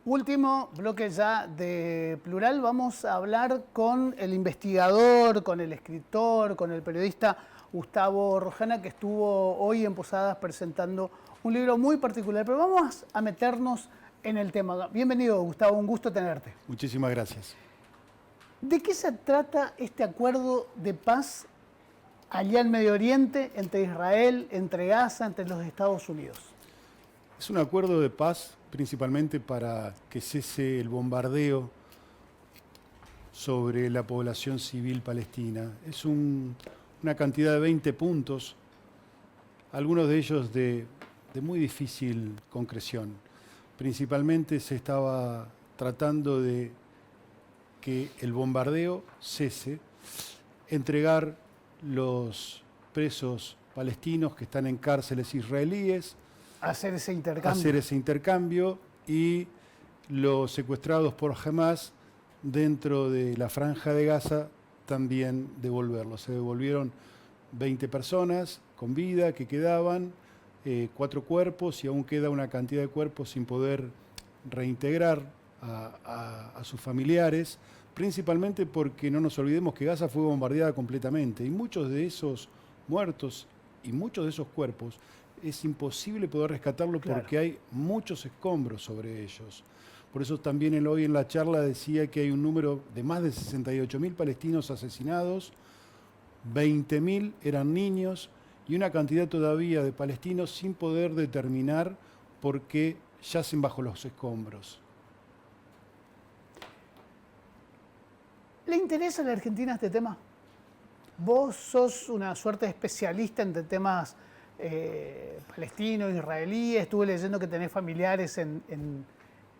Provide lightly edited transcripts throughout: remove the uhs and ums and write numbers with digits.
Último bloque ya de Plural. Vamos a hablar con el investigador, con el escritor, con el periodista Gustavo Rojana, que estuvo hoy en Posadas presentando un libro muy particular. Pero vamos a meternos en el tema. Bienvenido, Gustavo, un gusto tenerte. Muchísimas gracias. ¿De qué se trata este acuerdo de paz allá en Medio Oriente, entre Israel, entre Gaza, entre los Estados Unidos? Es un acuerdo de paz principalmente para que cese el bombardeo sobre la población civil palestina. Es una cantidad de 20 puntos, algunos de ellos de muy difícil concreción. Principalmente se estaba tratando de que el bombardeo cese, entregar los presos palestinos que están en cárceles israelíes, Hacer ese intercambio. Y los secuestrados por Hamas dentro de la franja de Gaza también devolverlos. Se devolvieron 20 personas con vida que quedaban, 4 cuerpos, y aún queda una cantidad de cuerpos sin poder reintegrar a sus familiares, principalmente porque no nos olvidemos que Gaza fue bombardeada completamente y muchos de esos muertos y muchos de esos cuerpos es imposible poder rescatarlo porque hay muchos escombros sobre ellos. Por eso también él hoy en la charla decía que hay un número de más de 68.000 palestinos asesinados, 20.000 eran niños y una cantidad todavía de palestinos sin poder determinar por qué yacen bajo los escombros. ¿Le interesa a la Argentina este tema? Vos sos una suerte de especialista en temas palestinos, israelíes. Estuve leyendo que tenés familiares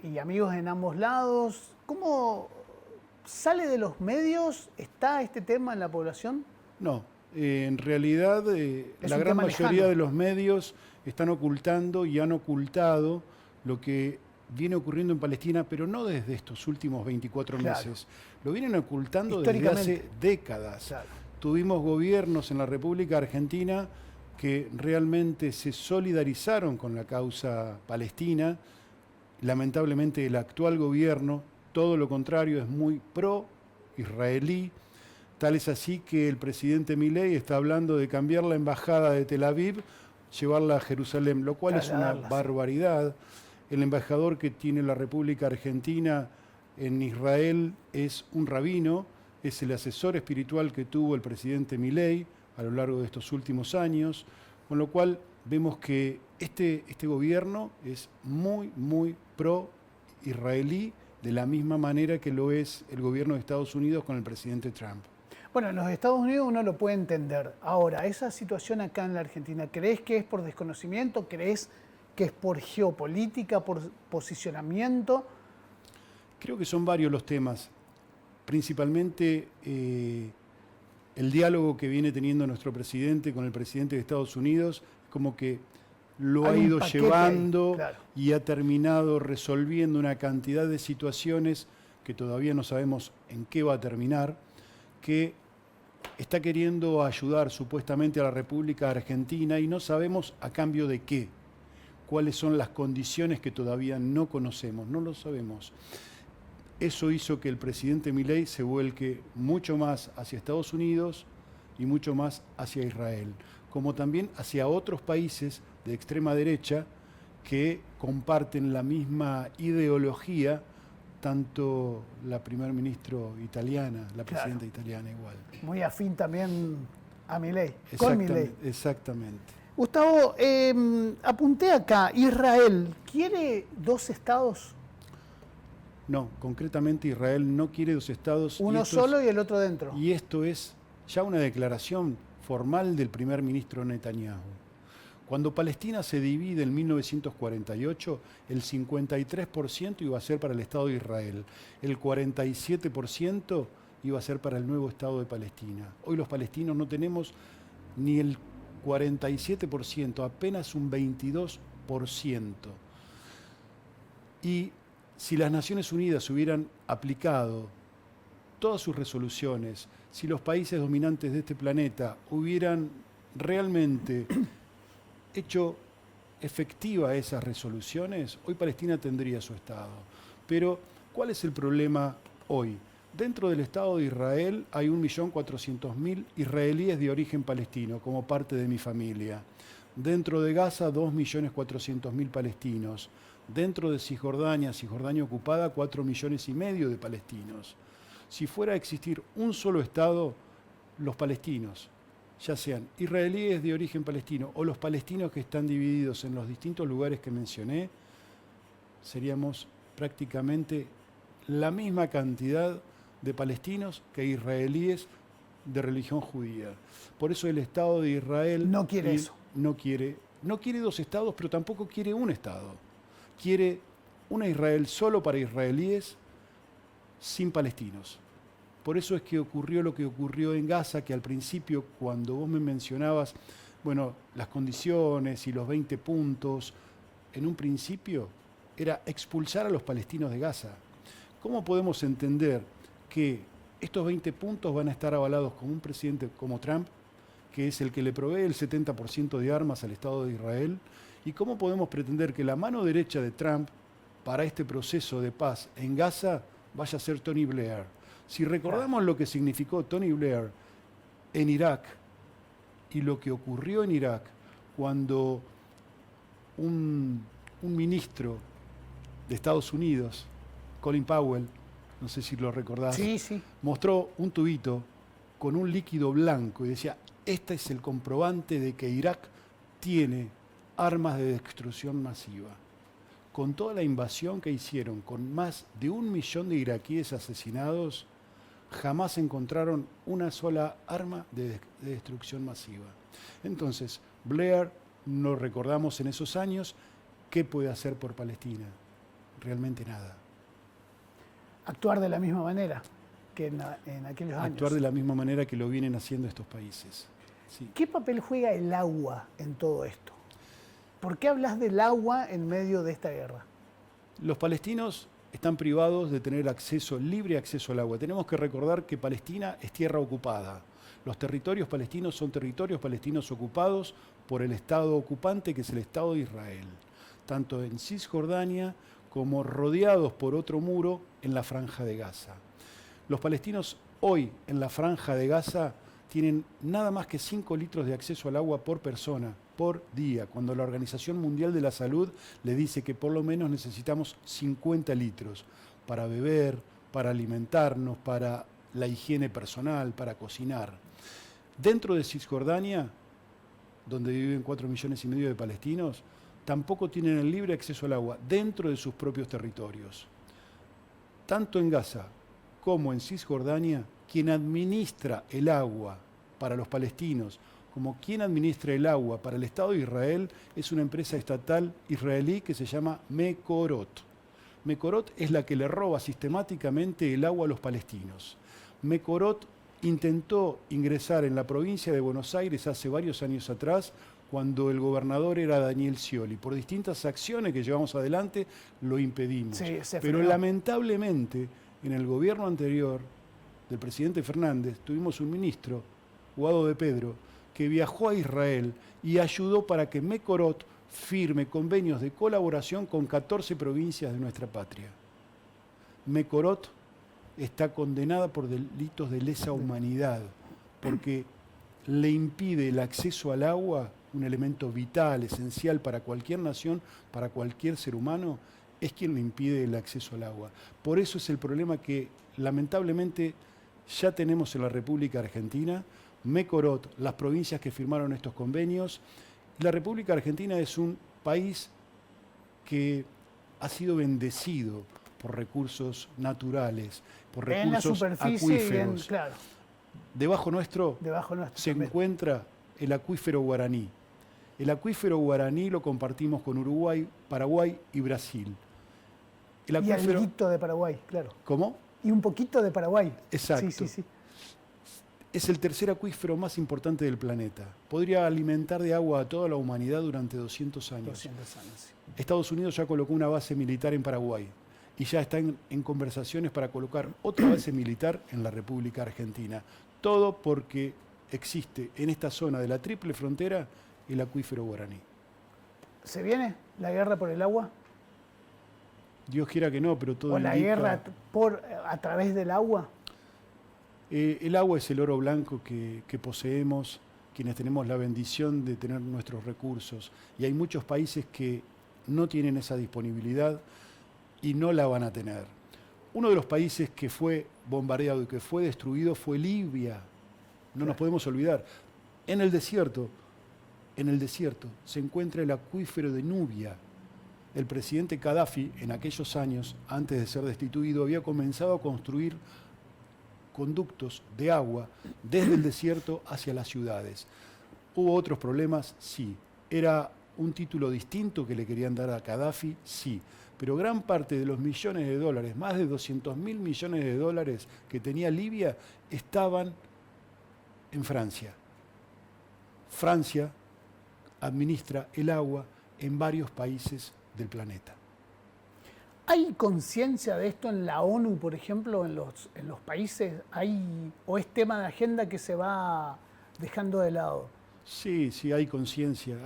y amigos en ambos lados. ¿Cómo sale de los medios? ¿Está este tema en la población? No, en realidad la gran mayoría de los medios están ocultando y han ocultado lo que viene ocurriendo en Palestina, pero no desde estos últimos 24 meses. Lo vienen ocultando desde hace décadas. Claro. Tuvimos gobiernos en la República Argentina que realmente se solidarizaron con la causa palestina. Lamentablemente el actual gobierno, todo lo contrario, es muy pro-israelí. Tal es así que el presidente Milei está hablando de cambiar la embajada de Tel Aviv, llevarla a Jerusalén, lo cual es una barbaridad. El embajador que tiene la República Argentina en Israel es un rabino, es el asesor espiritual que tuvo el presidente Milei a lo largo de estos últimos años, con lo cual vemos que este gobierno es muy pro-israelí, de la misma manera que lo es el gobierno de Estados Unidos con el presidente Trump. Bueno, en los Estados Unidos uno lo puede entender. Ahora, esa situación acá en la Argentina, ¿crees que es por desconocimiento? ¿Crees que es por geopolítica, por posicionamiento? Creo que son varios los temas. Principalmente el diálogo que viene teniendo nuestro presidente con el presidente de Estados Unidos, como que lo ha ido llevando y ha terminado resolviendo una cantidad de situaciones que todavía no sabemos en qué va a terminar, que está queriendo ayudar supuestamente a la República Argentina y no sabemos a cambio de qué, cuáles son las condiciones que todavía no conocemos, no lo sabemos. Eso hizo que el presidente Milei se vuelque mucho más hacia Estados Unidos y mucho más hacia Israel, como también hacia otros países de extrema derecha que comparten la misma ideología, tanto la primer ministro italiana, la presidenta italiana igual. Muy afín también a Milei, con Milei. Exactamente. Gustavo, apunté acá, Israel, ¿quiere 2 estados? No, concretamente Israel no quiere 2 estados. Uno solo y el otro dentro. Y esto es ya una declaración formal del primer ministro Netanyahu. Cuando Palestina se divide en 1948, el 53% iba a ser para el Estado de Israel, el 47% iba a ser para el nuevo Estado de Palestina. Hoy los palestinos no tenemos ni el 47%, apenas un 22%. Y si las Naciones Unidas hubieran aplicado todas sus resoluciones, si los países dominantes de este planeta hubieran realmente hecho efectiva esas resoluciones, hoy Palestina tendría su Estado. Pero, ¿cuál es el problema hoy? Dentro del Estado de Israel hay 1.400.000 israelíes de origen palestino, como parte de mi familia. Dentro de Gaza, 2.400.000 palestinos. Dentro de Cisjordania, Cisjordania ocupada, 4,5 millones de palestinos. Si fuera a existir un solo Estado, los palestinos, ya sean israelíes de origen palestino o los palestinos que están divididos en los distintos lugares que mencioné, seríamos prácticamente la misma cantidad de palestinos que israelíes de religión judía. Por eso el Estado de Israel no quiere eso. No quiere dos estados, pero tampoco quiere un Estado. Quiere una Israel solo para israelíes, sin palestinos. Por eso es que ocurrió lo que ocurrió en Gaza, que al principio, cuando vos me mencionabas, bueno, las condiciones y los 20 puntos, en un principio era expulsar a los palestinos de Gaza. ¿Cómo podemos entender que estos 20 puntos van a estar avalados con un presidente como Trump, que es el que le provee el 70% de armas al Estado de Israel? ¿Y cómo podemos pretender que la mano derecha de Trump para este proceso de paz en Gaza vaya a ser Tony Blair? Si recordamos lo que significó Tony Blair en Irak y lo que ocurrió en Irak cuando un ministro de Estados Unidos, Colin Powell, no sé si lo recordás, sí, mostró un tubito con un líquido blanco y decía, este es el comprobante de que Irak tiene armas de destrucción masiva. Con toda la invasión que hicieron, con más de 1 millón de iraquíes asesinados, jamás encontraron una sola arma de destrucción masiva. Entonces, Blair, nos recordamos en esos años, ¿qué puede hacer por Palestina? Realmente nada. Actuar de la misma manera que en aquellos años. Actuar de la misma manera que lo vienen haciendo estos países. Sí. ¿Qué papel juega el agua en todo esto? ¿Por qué hablas del agua en medio de esta guerra? Los palestinos están privados de tener libre acceso al agua. Tenemos que recordar que Palestina es tierra ocupada. Los territorios palestinos son territorios palestinos ocupados por el Estado ocupante, que es el Estado de Israel, tanto en Cisjordania como rodeados por otro muro en la Franja de Gaza. Los palestinos hoy en la Franja de Gaza tienen nada más que 5 litros de acceso al agua por persona, por día, cuando la Organización Mundial de la Salud le dice que por lo menos necesitamos 50 litros para beber, para alimentarnos, para la higiene personal, para cocinar. Dentro de Cisjordania, donde viven 4,5 millones de palestinos, tampoco tienen el libre acceso al agua dentro de sus propios territorios. Tanto en Gaza como en Cisjordania, quien administra el agua para los palestinos, como quien administra el agua para el Estado de Israel, es una empresa estatal israelí que se llama Mekorot. Mekorot es la que le roba sistemáticamente el agua a los palestinos. Mekorot intentó ingresar en la provincia de Buenos Aires hace varios años atrás, cuando el gobernador era Daniel Scioli. Por distintas acciones que llevamos adelante, lo impedimos. Sí, pero lamentablemente, en el gobierno anterior del presidente Fernández, tuvimos un ministro, Guado de Pedro, que viajó a Israel y ayudó para que Mekorot firme convenios de colaboración con 14 provincias de nuestra patria. Mekorot está condenada por delitos de lesa humanidad, porque le impide el acceso al agua, un elemento vital, esencial para cualquier nación, para cualquier ser humano, es quien le impide el acceso al agua. Por eso es el problema que lamentablemente ya tenemos en la República Argentina. Mekorot, las provincias que firmaron estos convenios. La República Argentina es un país que ha sido bendecido por recursos naturales, por recursos acuíferos. Claro. Debajo nuestro se encuentra el acuífero guaraní. El acuífero guaraní lo compartimos con Uruguay, Paraguay y Brasil. Y algo de Paraguay, claro. ¿Cómo? Y un poquito de Paraguay. Exacto. Sí. Es el tercer acuífero más importante del planeta. Podría alimentar de agua a toda la humanidad durante 200 años. 200 años, sí. Estados Unidos ya colocó una base militar en Paraguay y ya están en conversaciones para colocar otra base militar en la República Argentina. Todo porque existe en esta zona de la triple frontera el acuífero guaraní. ¿Se viene la guerra por el agua? Dios quiera que no, pero todo ¿O la indica... guerra a través del agua? El agua es el oro blanco que poseemos, quienes tenemos la bendición de tener nuestros recursos. Y hay muchos países que no tienen esa disponibilidad y no la van a tener. Uno de los países que fue bombardeado y que fue destruido fue Libia. No nos podemos olvidar. En el desierto se encuentra el acuífero de Nubia. El presidente Gaddafi, en aquellos años, antes de ser destituido, había comenzado a construir conductos de agua desde el desierto hacia las ciudades. ¿Hubo otros problemas? Sí. ¿Era un título distinto que le querían dar a Gaddafi? Sí. Pero gran parte de los millones de dólares, más de 200.000 millones de dólares que tenía Libia, estaban en Francia. Francia administra el agua en varios países del planeta. ¿Hay conciencia de esto en la ONU, por ejemplo, en los países? ¿O es tema de agenda que se va dejando de lado? Sí, hay conciencia,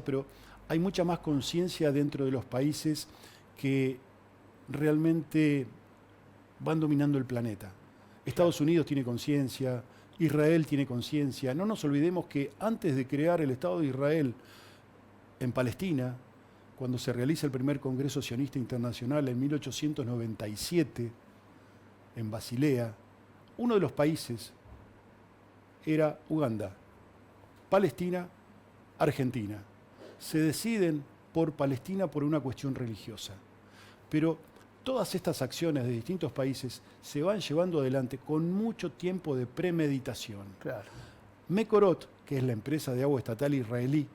pero hay mucha más conciencia dentro de los países que realmente van dominando el planeta. Estados Unidos tiene conciencia, Israel tiene conciencia. No nos olvidemos que antes de crear el Estado de Israel en Palestina, cuando se realiza el primer Congreso Sionista Internacional en 1897, en Basilea, uno de los países era Uganda, Palestina, Argentina. Se deciden por Palestina por una cuestión religiosa. Pero todas estas acciones de distintos países se van llevando adelante con mucho tiempo de premeditación. Claro. Mekorot, que es la empresa de agua estatal israelí,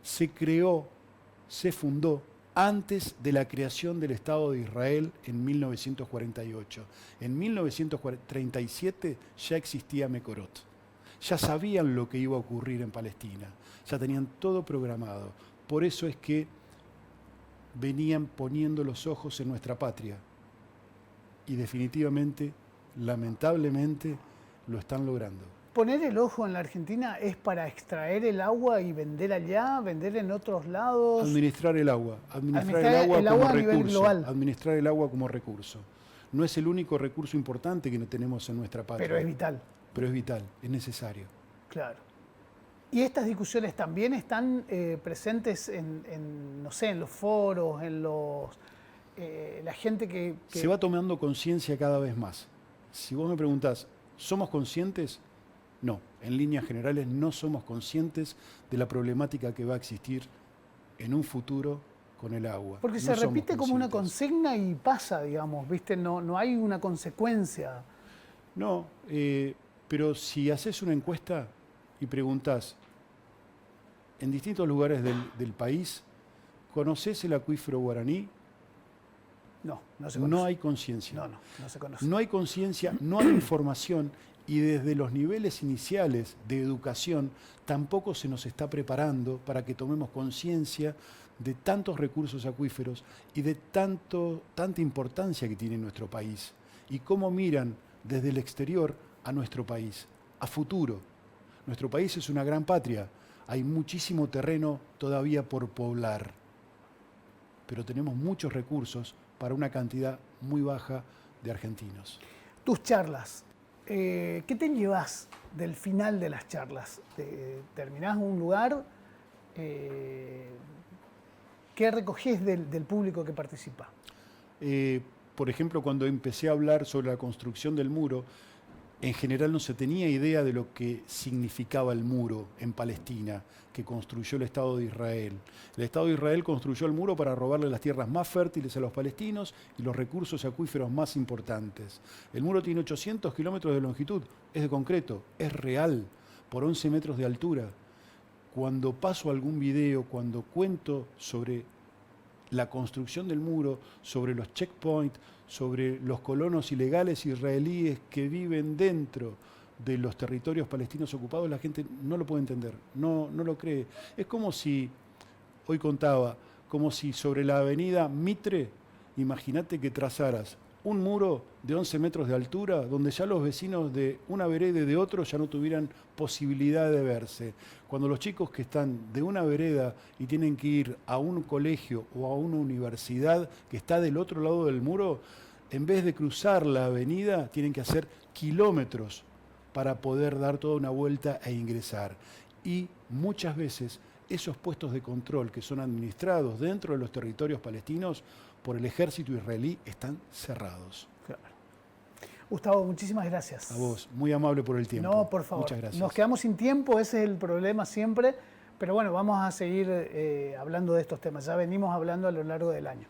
se fundó antes de la creación del Estado de Israel en 1948. En 1937 ya existía Mekorot. Ya sabían lo que iba a ocurrir en Palestina. Ya tenían todo programado. Por eso es que venían poniendo los ojos en nuestra patria. Y definitivamente, lamentablemente, lo están logrando. ¿Poner el ojo en la Argentina es para extraer el agua y vender allá, vender en otros lados? Administrar el agua Administrar el agua como recurso. No es el único recurso importante que tenemos en nuestra patria. Pero es vital. Pero es vital, es necesario. Claro. ¿Y estas discusiones también están presentes en los foros, la gente que... Se va tomando conciencia cada vez más. Si vos me preguntás, ¿somos conscientes? No, en líneas generales no somos conscientes de la problemática que va a existir en un futuro con el agua. Porque se repite como una consigna y pasa, digamos, ¿viste? No hay una consecuencia. No, pero si haces una encuesta y preguntás en distintos lugares del país, ¿conocés el acuífero guaraní? No se conoce. No hay conciencia. No se conoce. No hay conciencia, no hay información. Y desde los niveles iniciales de educación tampoco se nos está preparando para que tomemos conciencia de tantos recursos acuíferos y de tanta importancia que tiene nuestro país y cómo miran desde el exterior a nuestro país, a futuro. Nuestro país es una gran patria, hay muchísimo terreno todavía por poblar, pero tenemos muchos recursos para una cantidad muy baja de argentinos. Tus charlas. ¿Qué te llevas del final de las charlas? ¿Terminás en un lugar? ¿Qué recogés del público que participa? Por ejemplo, cuando empecé a hablar sobre la construcción del muro, en general no se tenía idea de lo que significaba el muro en Palestina, que construyó el Estado de Israel. El Estado de Israel construyó el muro para robarle las tierras más fértiles a los palestinos y los recursos acuíferos más importantes. El muro tiene 800 kilómetros de longitud, es de concreto, es real, por 11 metros de altura. Cuando paso algún video, cuando cuento sobre la construcción del muro, sobre los checkpoints, sobre los colonos ilegales israelíes que viven dentro de los territorios palestinos ocupados, la gente no lo puede entender, no lo cree. Es como si, hoy contaba, como si sobre la avenida Mitre, imagínate que trazaras un muro de 11 metros de altura, donde ya los vecinos de una vereda y de otro ya no tuvieran posibilidad de verse. Cuando los chicos que están de una vereda y tienen que ir a un colegio o a una universidad que está del otro lado del muro, en vez de cruzar la avenida, tienen que hacer kilómetros para poder dar toda una vuelta e ingresar. Y muchas veces esos puestos de control que son administrados dentro de los territorios palestinos por el ejército israelí están cerrados. Claro. Gustavo, muchísimas gracias. A vos, muy amable por el tiempo. No, por favor. Muchas gracias. Nos quedamos sin tiempo, ese es el problema siempre, pero bueno, vamos a seguir hablando de estos temas. Ya venimos hablando a lo largo del año.